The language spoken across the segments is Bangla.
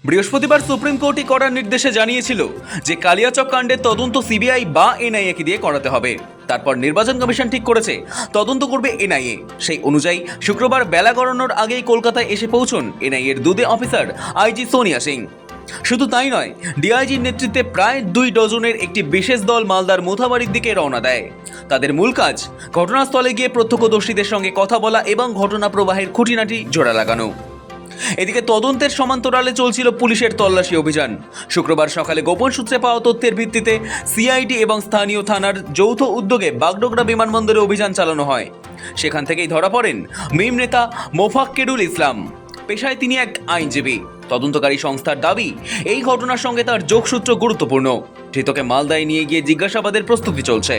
বৃহস্পতিবার সুপ্রিম কোর্টই করার নির্দেশে জানিয়েছিল যে কালিয়াচক কাণ্ডের তদন্ত সিবিআই বা এনআইএ দিয়ে করাতে হবে। তারপর নির্বাচন কমিশন ঠিক করেছে তদন্ত করবে এনআইএ। সেই অনুযায়ী শুক্রবার বেলা গড়ানোর আগেই কলকাতায় এসে পৌঁছন এনআইএর দুদে অফিসার আইজি সোনিয়া সিং। শুধু তাই নয়, ডিআইজির নেতৃত্বে প্রায় 2 ডজনের একটি বিশেষ দল মালদার মোথাবাড়ির দিকে রওনা দেয়। তাদের মূল কাজ ঘটনাস্থলে গিয়ে প্রত্যক্ষদর্শীদের সঙ্গে কথা বলা এবং ঘটনা প্রবাহের খুঁটিনাটি জোড়া লাগানো। এদিকে তদন্তের সমান্তরালে চলছিল পুলিশের তল্লাশি অভিযান। শুক্রবার সকালে গোপন সূত্রে পাওয়া তথ্যের ভিত্তিতে সিআইডি এবং স্থানীয় থানার যৌথ উদ্যোগে বাগডোগরা বিমানবন্দরে অভিযান চালানো হয়। সেখান থেকেই ধরা পড়েন মিম নেতা মোফাক্কেরুল ইসলাম। পেশায় তিনি এক আইনজীবী। তদন্তকারী সংস্থার দাবি, এই ঘটনার সঙ্গে তার যোগসূত্র গুরুত্বপূর্ণ। ধৃতকে মালদায় নিয়ে গিয়ে জিজ্ঞাসাবাদের প্রস্তুতি চলছে।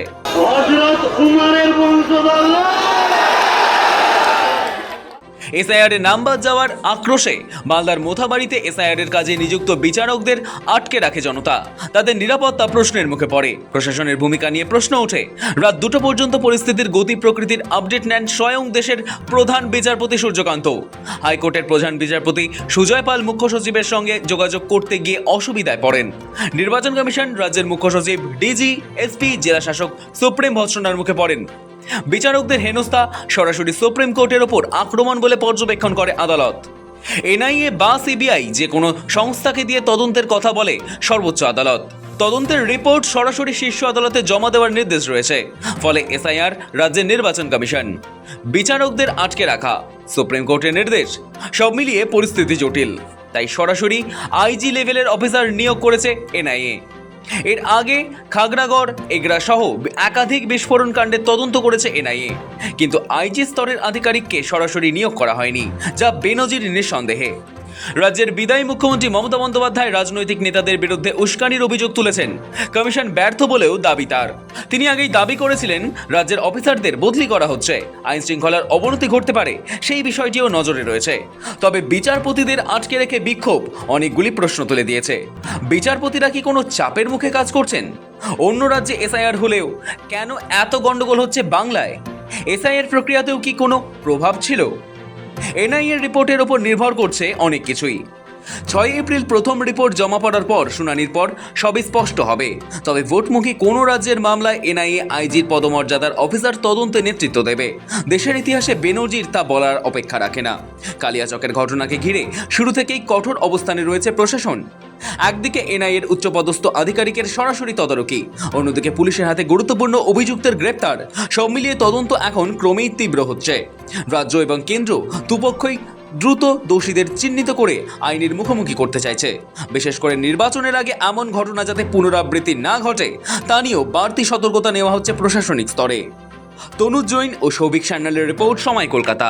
এসআইআরের নাম বাদ যাওয়ার আক্রোশে মালদার মোথাবাড়িতে এসআইআরের কাজে নিযুক্ত বিচারকদের আটকে রাখে জনতা। তাদের নিরাপত্তা প্রশ্নের মুখে পড়ে। প্রশাসনের ভূমিকা নিয়ে প্রশ্ন ওঠে। রাত 2টা পর্যন্ত পরিস্থিতির গতি প্রকৃতির আপডেট নেন স্বয়ং দেশের প্রধান বিচারপতি সূর্যকান্ত। হাইকোর্টের প্রধান বিচারপতি সুজয় পাল মুখ্য সচিবের সঙ্গে যোগাযোগ করতে গিয়ে অসুবিধায় পড়েন। নির্বাচন কমিশন, রাজ্যের মুখ্য সচিব, ডিজি, এসপি, জেলা শাসক সুপ্রিম ভৎসনার মুখে পড়েন। বিচারকদের হেনস্থা সরাসরি সুপ্রিম কোর্টের ওপর আক্রমণ বলে পর্যবেক্ষণ করে আদালত। এনআইএ বা সিবিআই যে কোনো সংস্থাকে দিয়ে তদন্তের কথা বলে সর্বোচ্চ আদালত। তদন্তের রিপোর্ট সরাসরি শীর্ষ আদালতে জমা দেওয়ার নির্দেশ রয়েছে। ফলে এসআইআর, রাজ্যের নির্বাচন কমিশন, বিচারকদের আটকে রাখা, সুপ্রিম কোর্টের নির্দেশ, সব মিলিয়ে পরিস্থিতি জটিল। তাই সরাসরি আইজি লেভেলের অফিসার নিয়োগ করেছে এনআইএ। এর আগে খাগড়াগড়, এগরা সহ একাধিক বিস্ফোরণ কাণ্ডের তদন্ত করেছে এনআইএ, কিন্তু আইজি স্তরের আধিকারিককে সরাসরি নিয়োগ করা হয়নি, যা বেনজির নিঃসন্দেহে। রাজ্যের বিদায়ী মুখ্যমন্ত্রী মমতা বন্দ্যোপাধ্যায় রাজনৈতিক নেতাদের বিরুদ্ধে উস্কানির অভিযোগ তুলেছেন। কমিশন ব্যর্থ বলেও দাবি তার। তিনি আগেই দাবি করেছিলেন রাজ্যের অফিসারদের বদলি করা হচ্ছে, আইন শৃঙ্খলার অবনতি ঘটতে পারে, সেই বিষয়টিও নজরে রয়েছে। তবে বিচারপতিদের আটকে রেখে বিক্ষোভ অনেকগুলি প্রশ্ন তুলে দিয়েছে। বিচারপতিরা কি কোনো চাপের মুখে কাজ করছেন? অন্য রাজ্যে এসআইআর হলেও কেন এত গন্ডগোল হচ্ছে বাংলায়? এসআইআর প্রক্রিয়াতেও কি কোনো প্রভাব ছিল? এনআইএর রিপোর্টের ওপর নির্ভর করছে অনেক কিছুই। 6 এপ্রিল প্রথম রিপোর্ট জমা পড়ার পর শুনানির পর সবই স্পষ্ট হবে। তবে ভোটমুখী কোনো রাজ্যের মামলায় এনআইএ আইজির পদমর্যাদার অফিসার তদন্তে নেতৃত্ব দেবে, দেশের ইতিহাসে বেনজির তা বলার অপেক্ষা রাখে না। কালিয়াচকের ঘটনাকে ঘিরে শুরু থেকেই কঠোর অবস্থানে রয়েছে প্রশাসন। একদিকে এনআইএর উচ্চপদস্থ আধিকারিকের সরাসরি তদারকি, অন্যদিকে পুলিশের হাতে গুরুত্বপূর্ণ অভিযুক্তের গ্রেপ্তার। সব মিলিয়ে তদন্ত এখন ক্রমেই তীব্র হচ্ছে। রাজ্য এবং কেন্দ্র দুপক্ষই দ্রুত দোষীদের চিহ্নিত করে আইনের মুখোমুখি করতে চাইছে। বিশেষ করে নির্বাচনের আগে এমন ঘটনা যাতে পুনরাবৃত্তি না ঘটে তা নিয়েও বাড়তি সতর্কতা নেওয়া হচ্ছে প্রশাসনিক স্তরে। তনুজ জৈন ও সৌভিক সান্যালের রিপোর্ট, সময়, কলকাতা।